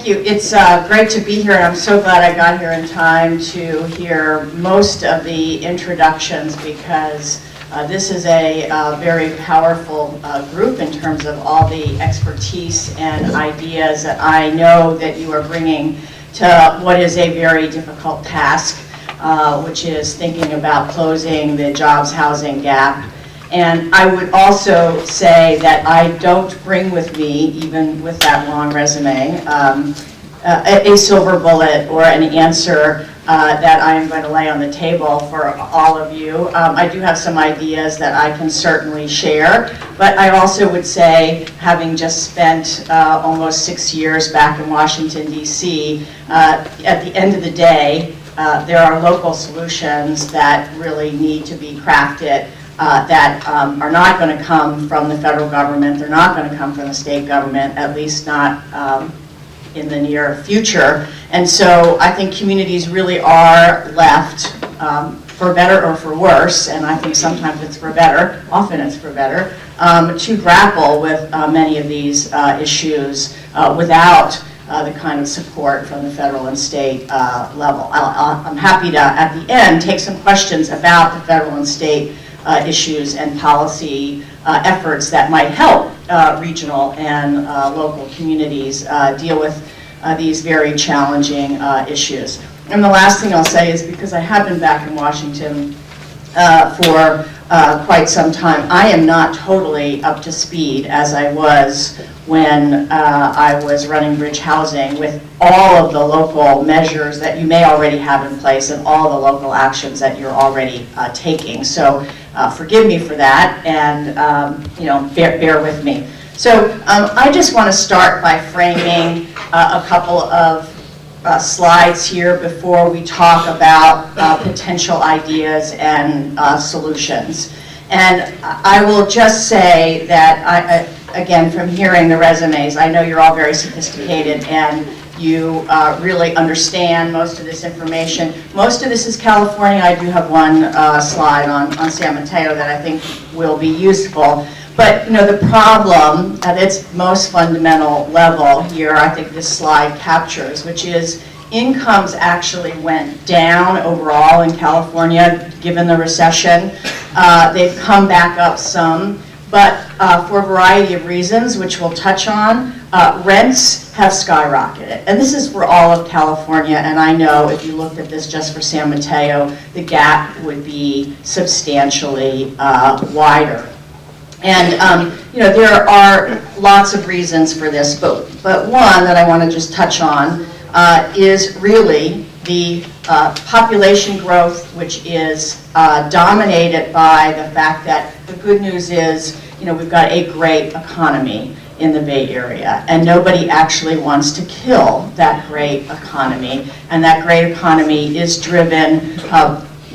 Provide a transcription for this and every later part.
Thank you. It's great to be here, and I'm so glad I got here in time to hear most of the introductions, because this is a very powerful group in terms of all the expertise and ideas that I know that you are bringing to what is a very difficult task, which is thinking about closing the jobs housing gap. And I would also say that I don't bring with me, even with that long resume, a silver bullet or an answer that I am going to lay on the table for all of you. I do have some ideas that I can certainly share, but I also would say, having just spent almost 6 years back in Washington, D.C., at the end of the day, there are local solutions that really need to be crafted that are not going to come from the federal government. They're not going to come from the state government, at least not in the near future. And so I think communities really are left, for better or for worse, and I think sometimes it's for better, often it's for better, to grapple with many of these issues without the kind of support from the federal and state level. I'm happy to, at the end, take some questions about the federal and state issues and policy efforts that might help regional and local communities deal with these very challenging issues. And the last thing I'll say is, because I have been back in Washington for quite some time, I am not totally up to speed as I was when I was running Bridge Housing, with all of the local measures that you may already have in place and all the local actions that you're already taking. So forgive me for that, and bear with me. So I just want to start by framing a couple of slides here before we talk about potential ideas and solutions. And I will just say that, again, from hearing the resumes, I know you're all very sophisticated and you really understand most of this information. Most of this is California. I do have one slide on San Mateo that I think will be useful. But the problem at its most fundamental level here, I think this slide captures, which is incomes actually went down overall in California given the recession. They've come back up some, but for a variety of reasons, which we'll touch on, rents have skyrocketed. And this is for all of California, and I know if you looked at this just for San Mateo, the gap would be substantially wider. And there are lots of reasons for this, but one that I want to just touch on is really the population growth, which is dominated by the fact that the good news is, we've got a great economy in the Bay Area, and nobody actually wants to kill that great economy. And that great economy is driven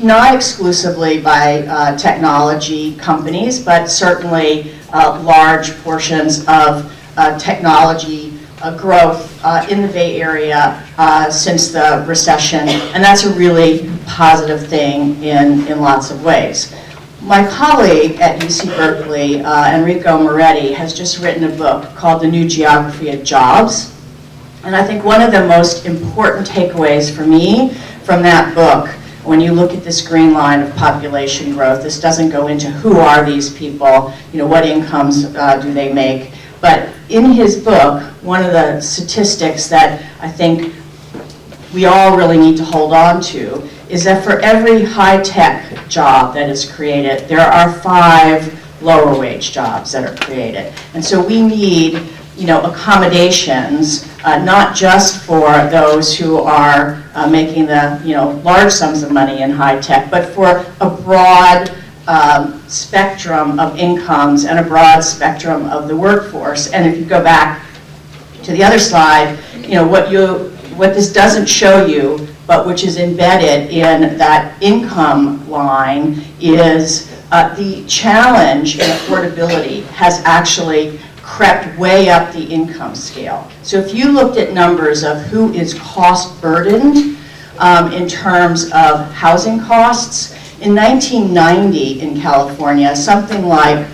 not exclusively by technology companies, but certainly large portions of technology growth in the Bay Area since the recession, and that's a really positive thing in lots of ways. My colleague at UC Berkeley, Enrico Moretti, has just written a book called The New Geography of Jobs, and I think one of the most important takeaways for me from that book, when you look at this green line of population growth, this doesn't go into who are these people, what incomes do they make, but in his book, one of the statistics that I think we all really need to hold on to is that for every high-tech job that is created, there are 5 lower wage jobs that are created. And so we need accommodations, not just for those who are making the large sums of money in high tech, but for a broad spectrum of incomes and a broad spectrum of the workforce. And if you go back to the other slide, what this doesn't show you, but which is embedded in that income line, is the challenge in affordability has actually crept way up the income scale. So if you looked at numbers of who is cost burdened in terms of housing costs, in 1990 in California, something like,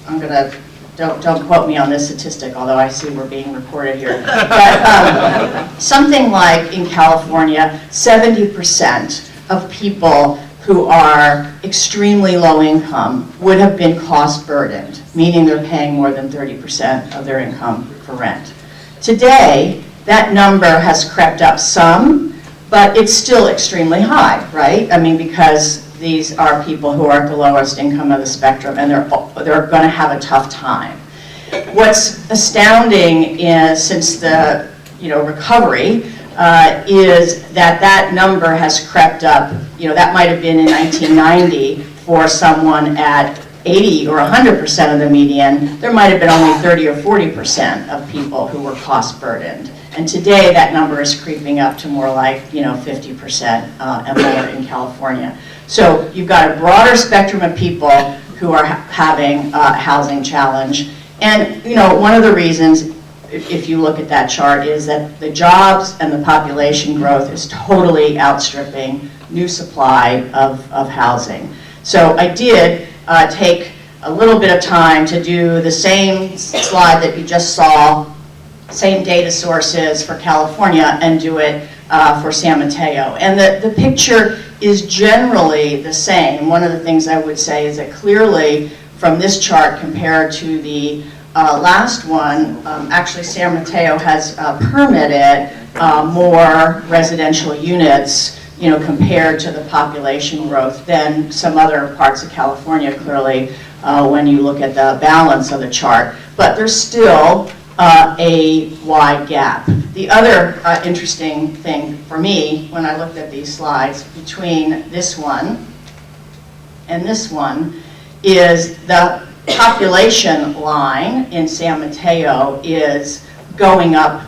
I'm going to don't quote me on this statistic, although I see we're being recorded here. But something like in California, 70% of people who are extremely low income would have been cost burdened, meaning they're paying more than 30% of their income for rent. Today, that number has crept up some, but it's still extremely high, right? I mean, because these are people who are at the lowest income of the spectrum, and they're going to have a tough time. What's astounding is, since the recovery, is that number has crept up. That might have been in 1990 for someone at 80 or 100% of the median. There might have been only 30 or 40% of people who were cost burdened. And today that number is creeping up to more like 50% and more in California. So you've got a broader spectrum of people who are having a housing challenge. And one of the reasons, if you look at that chart, is that the jobs and the population growth is totally outstripping new supply of housing. So I did take a little bit of time to do the same slide that you just saw, same data sources for California, and do it for San Mateo. And the picture is generally the same. One of the things I would say is that clearly from this chart compared to the last one, actually San Mateo has permitted more residential units compared to the population growth than some other parts of California, clearly, when you look at the balance of the chart. But there's still a wide gap. The other interesting thing for me when I looked at these slides between this one and this one is the population line in San Mateo is going up,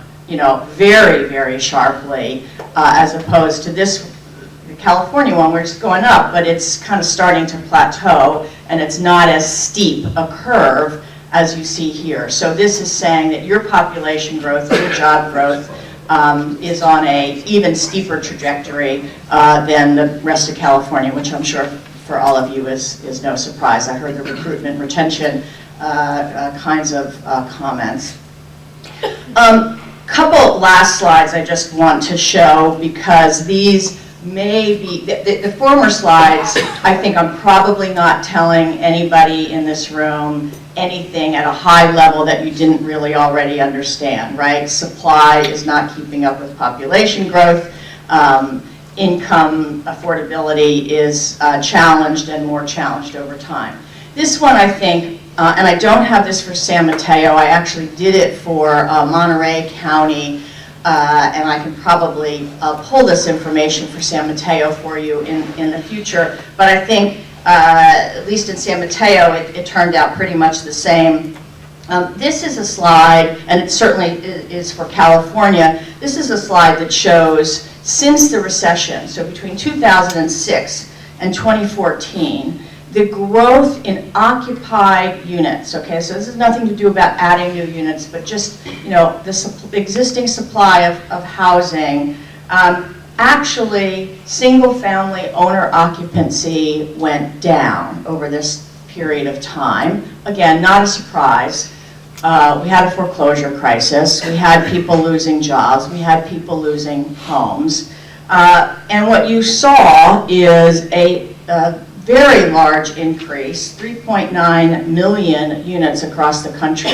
very, very sharply, as opposed to this California one, where it's going up, but it's kind of starting to plateau, and it's not as steep a curve as you see here. So this is saying that your population growth, your job growth, is on a even steeper trajectory than the rest of California, which I'm sure for all of you is no surprise. I heard the recruitment, retention kinds of comments. Couple last slides I just want to show, because these may be, the former slides, I think I'm probably not telling anybody in this room anything at a high level that you didn't really already understand, right? Supply is not keeping up with population growth. Income affordability is challenged and more challenged over time. This one, I think, and I don't have this for San Mateo, I actually did it for Monterey County, and I can probably pull this information for San Mateo for you in the future, but I think, at least in San Mateo, it turned out pretty much the same. This is a slide, and it certainly is for California, this is a slide that shows since the recession, so between 2006 and 2014, the growth in occupied units, okay, so this has nothing to do about adding new units, but just, the existing supply of housing, actually, single-family owner occupancy went down over this period of time. Again, not a surprise. We had a foreclosure crisis. We had people losing jobs. We had people losing homes. And what you saw is a very large increase, 3.9 million units across the country.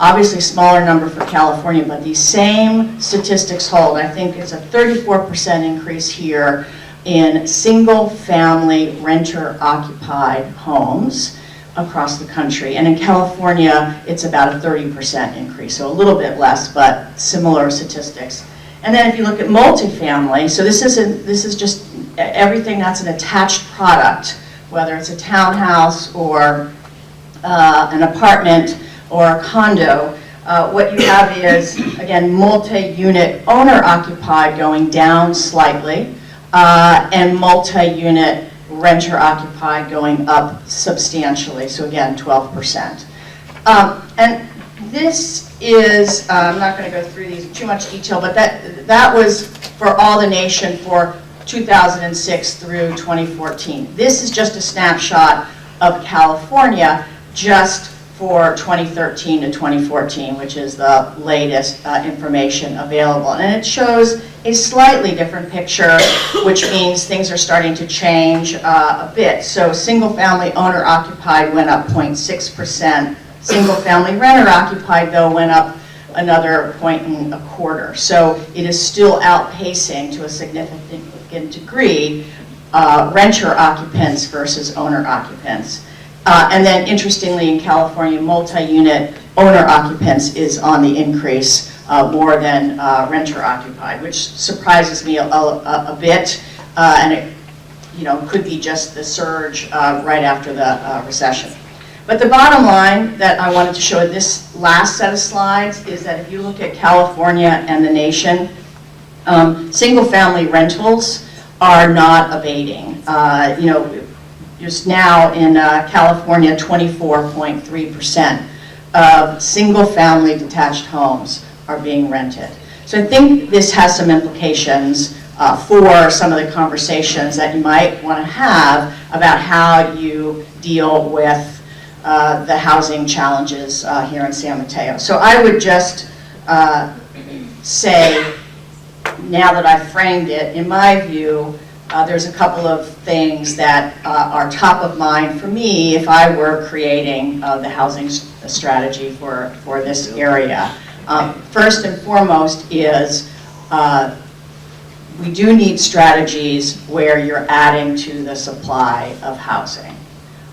Obviously smaller number for California, but these same statistics hold. I think it's a 34% increase here in single-family renter-occupied homes across the country. And in California, it's about a 30% increase, so a little bit less, but similar statistics. And then if you look at multifamily, so this is just everything that's an attached product, whether it's a townhouse or an apartment or a condo. What you have is, again, multi-unit owner-occupied going down slightly, and multi-unit renter-occupied going up substantially, so again, 12%. And this is, I'm not going to go through these in too much detail, but that was for all the nation for 2006 through 2014. This is just a snapshot of California just for 2013 to 2014, which is the latest information available. And it shows a slightly different picture, which means things are starting to change a bit. So single-family owner-occupied went up 0.6%. Single-family renter-occupied, though, went up another 1.25. So it is still outpacing, to a significant degree, renter occupants versus owner occupants. And then, interestingly, in California, multi-unit owner occupants is on the increase more than renter occupied, which surprises me a bit, and it could be just the surge right after the recession. But the bottom line that I wanted to show in this last set of slides is that if you look at California and the nation, single-family rentals are not abating. Just now in California, 24.3% of single-family detached homes are being rented. So I think this has some implications for some of the conversations that you might want to have about how you deal with the housing challenges here in San Mateo. So I would just say, now that I've framed it, in my view, there's a couple of things that are top of mind for me if I were creating the housing strategy for this area. First and foremost is we do need strategies where you're adding to the supply of housing.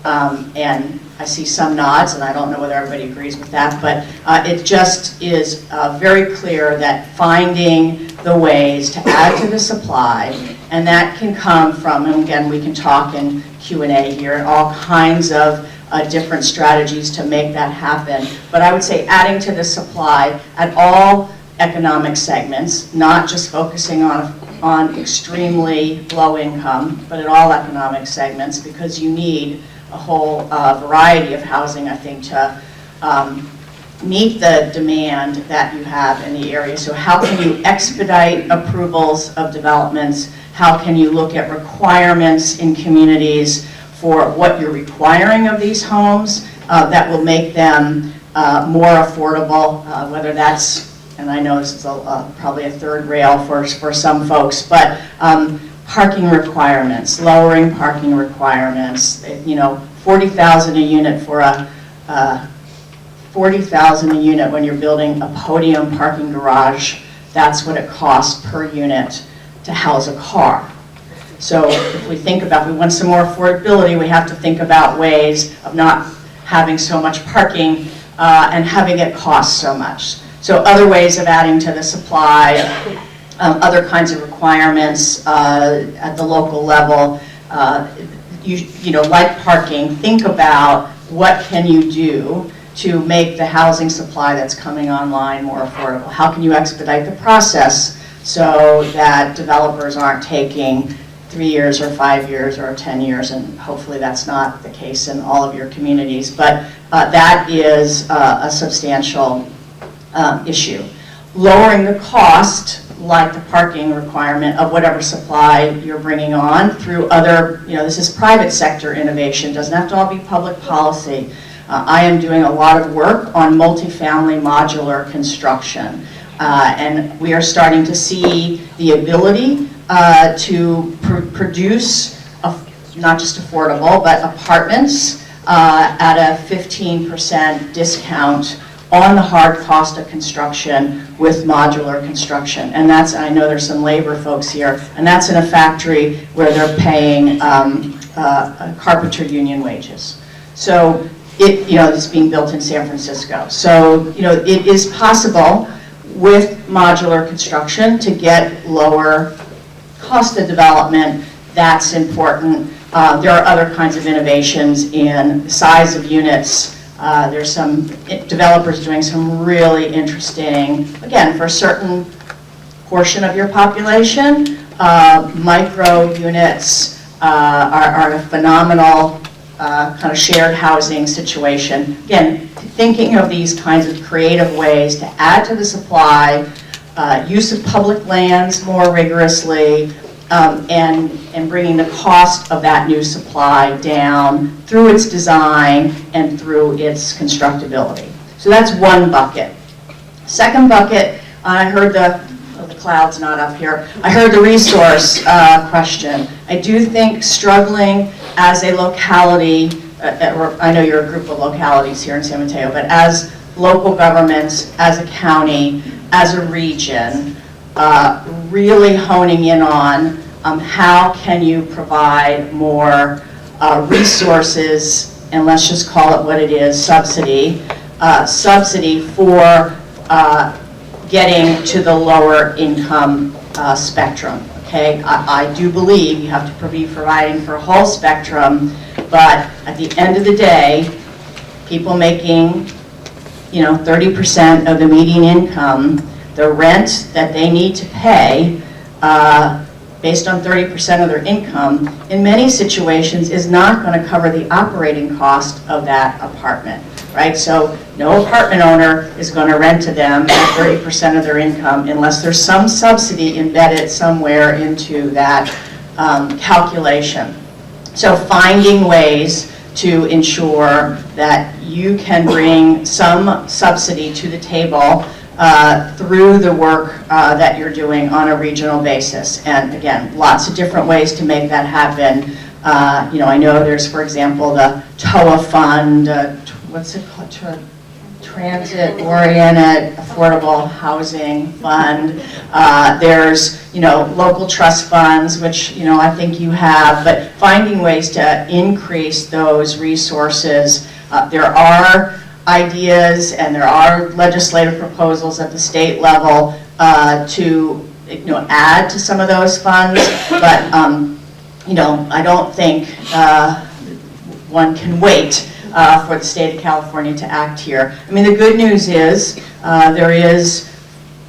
And I see some nods, and I don't know whether everybody agrees with that, but it just is very clear that finding the ways to add to the supply, and that can come from, and again, we can talk in Q&A here, and all kinds of different strategies to make that happen. But I would say adding to the supply at all economic segments, not just focusing on extremely low income, but at all economic segments, because you need a whole variety of housing, I think, to meet the demand that you have in the area. So how can you expedite approvals of developments? How can you look at requirements in communities for what you're requiring of these homes that will make them more affordable, whether that's, and I know this is probably a third rail for some folks, but parking requirements, lowering parking requirements, 40,000 a unit for a 40,000 a unit when you're building a podium parking garage. That's what it costs per unit to house a car. So if we think about, we want some more affordability, we have to think about ways of not having so much parking and having it cost so much. So other ways of adding to the supply, other kinds of requirements at the local level, like parking, think about what can you do to make the housing supply that's coming online more affordable. How can you expedite the process so that developers aren't taking 3 years or 5 years or 10 years, and hopefully that's not the case in all of your communities, but that is a substantial issue. Lowering the cost, like the parking requirement of whatever supply you're bringing on through other, this is private sector innovation, doesn't have to all be public policy. I am doing a lot of work on multifamily modular construction, and we are starting to see the ability to produce, not just affordable, but apartments at a 15% discount on the hard cost of construction with modular construction. And that's, I know there's some labor folks here, and that's in a factory where they're paying carpenter union wages. So it's being built in San Francisco. So, it is possible with modular construction to get lower cost of development. That's important. There are other kinds of innovations in size of units. There's some developers doing some really interesting, again, for a certain portion of your population, micro units are a phenomenal kind of shared housing situation. Again, thinking of these kinds of creative ways to add to the supply, use of public lands more rigorously, and bringing the cost of that new supply down through its design and through its constructability. So that's one bucket. Second bucket, I heard the cloud's not up here. I heard the resource question. I do think struggling as a locality, I know you're a group of localities here in San Mateo, but as local governments, as a county, as a region, really honing in on how can you provide more resources, and let's just call it what it is, subsidy for getting to the lower income spectrum. Okay, I do believe you have to be providing for a whole spectrum, but at the end of the day, people making 30% of the median income, the rent that they need to pay based on 30% of their income, in many situations is not going to cover the operating cost of that apartment, right? So no apartment owner is going to rent to them at 30% of their income unless there's some subsidy embedded somewhere into that calculation. So finding ways to ensure that you can bring some subsidy to the table through the work that you're doing on a regional basis. And again, lots of different ways to make that happen. I know there's, for example, the TOA fund, what's it called? Transit-oriented affordable housing fund. There's, local trust funds, which, I think you have, but finding ways to increase those resources. There are ideas and there are legislative proposals at the state level to, add to some of those funds, but, I don't think one can wait for the state of California to act here. I mean, the good news is there is,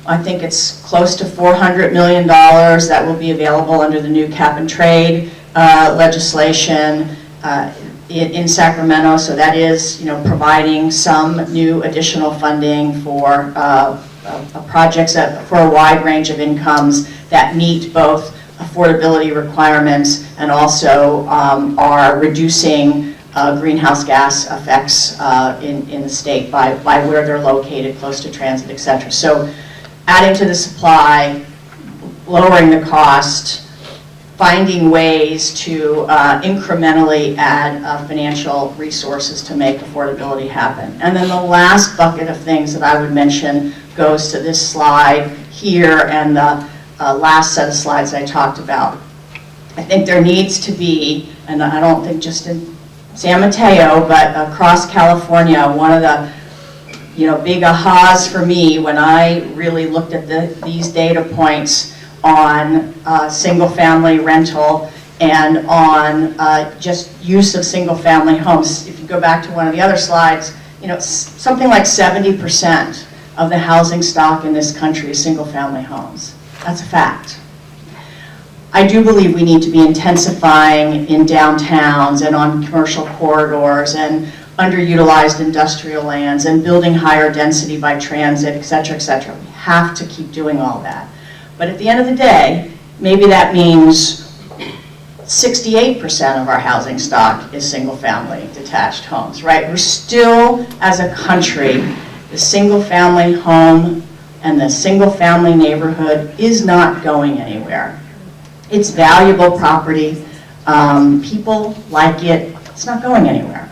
I think it's close to $400 million that will be available under the new cap and trade legislation in Sacramento. So that is, providing some new additional funding for projects for a wide range of incomes that meet both affordability requirements and also are reducing greenhouse gas effects in the state by where they're located, close to transit, etc. So adding to the supply, lowering the cost, finding ways to incrementally add financial resources to make affordability happen. And then the last bucket of things that I would mention goes to this slide here and the last set of slides I talked about. I think there needs to be, and I don't think just in San Mateo, but across California, one of the big ahas for me when I really looked at these data points on single-family rental and on just use of single-family homes. If you go back to one of the other slides, something like 70% of the housing stock in this country is single-family homes. That's a fact. I do believe we need to be intensifying in downtowns and on commercial corridors and underutilized industrial lands and building higher density by transit, et cetera, et cetera. We have to keep doing all that. But at the end of the day, maybe that means 68% of our housing stock is single-family detached homes, right? We're still, as a country, the single-family home and the single-family neighborhood is not going anywhere. It's valuable property. People like it. It's not going anywhere.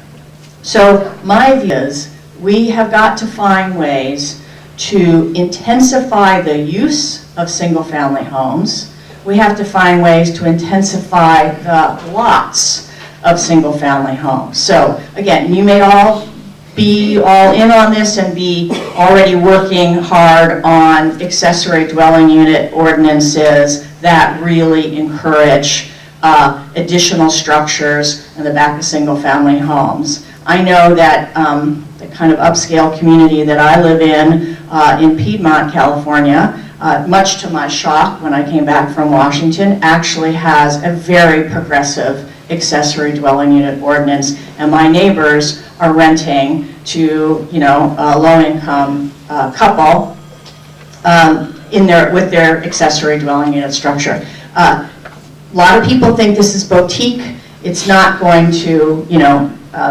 So my view is we have got to find ways to intensify the use of single-family homes. We have to find ways to intensify the lots of single-family homes. So again, you may all be all in on this and be already working hard on accessory dwelling unit ordinances that really encourage additional structures in the back of single-family homes. I know that the kind of upscale community that I live in Piedmont, California, much to my shock when I came back from Washington, actually has a very progressive accessory dwelling unit ordinance, and my neighbors are renting to, a low-income couple with their accessory dwelling unit structure. lot of people think this is boutique. It's not going to,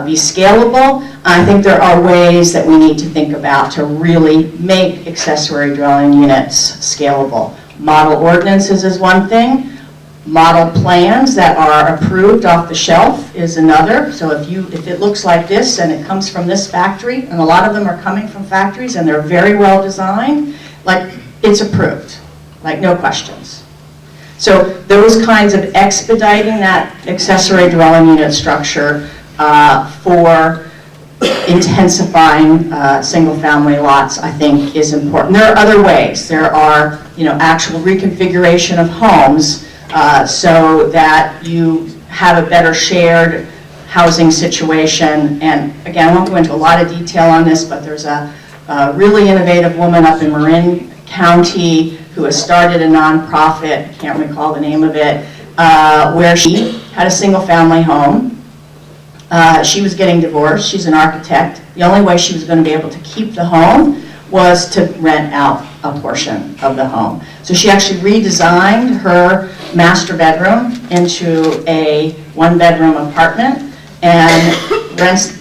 be scalable. I think there are ways that we need to think about to really make accessory dwelling units scalable. Model ordinances is one thing. Model plans that are approved off the shelf is another. So if it looks like this and it comes from this factory, and a lot of them are coming from factories and they're very well designed, like, it's approved, like, no questions. So those kinds of expediting that accessory dwelling unit structure for intensifying single-family lots, I think, is important. There are other ways. There are, actual reconfiguration of homes so that you have a better shared housing situation. And again, I won't go into a lot of detail on this, but there's a really innovative woman up in Marin County who has started a nonprofit, I can't recall the name of it, where she had a single-family home. She was getting divorced. She's an architect. The only way she was going to be able to keep the home was to rent out a portion of the home. So she actually redesigned her master bedroom into a one-bedroom apartment and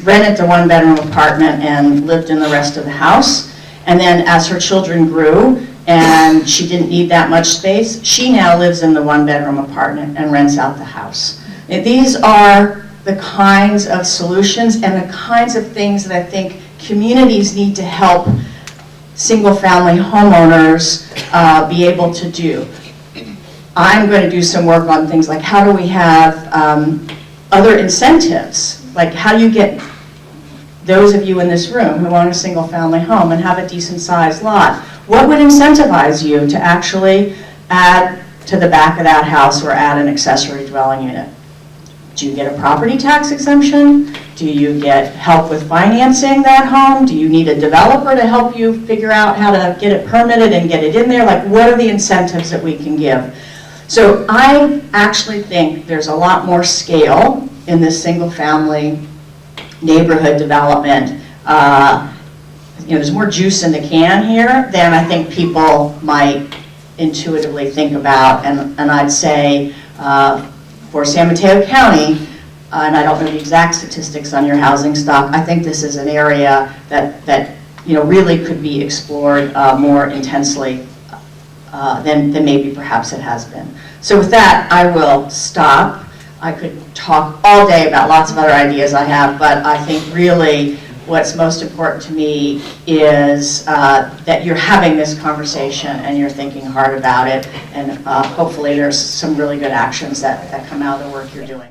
rented the one-bedroom apartment and lived in the rest of the house. And then as her children grew and she didn't need that much space, she now lives in the one-bedroom apartment and rents out the house. And these are the kinds of solutions and the kinds of things that I think communities need to help single-family homeowners be able to do. I'm going to do some work on things like how do we have other incentives, like how do you get those of you in this room who own a single-family home and have a decent-sized lot, what would incentivize you to actually add to the back of that house or add an accessory dwelling unit? Do you get a property tax exemption? Do you get help with financing that home? Do you need a developer to help you figure out how to get it permitted and get it in there? Like, what are the incentives that we can give? So I actually think there's a lot more scale in this single-family neighborhood development. There's more juice in the can here than I think people might intuitively think about. And I'd say for San Mateo County, and I don't know the exact statistics on your housing stock, I think this is an area that really could be explored more intensely than maybe perhaps it has been. So with that, I will stop. I could talk all day about lots of other ideas I have, but I think really what's most important to me is that you're having this conversation and you're thinking hard about it, and hopefully there's some really good actions that come out of the work you're doing.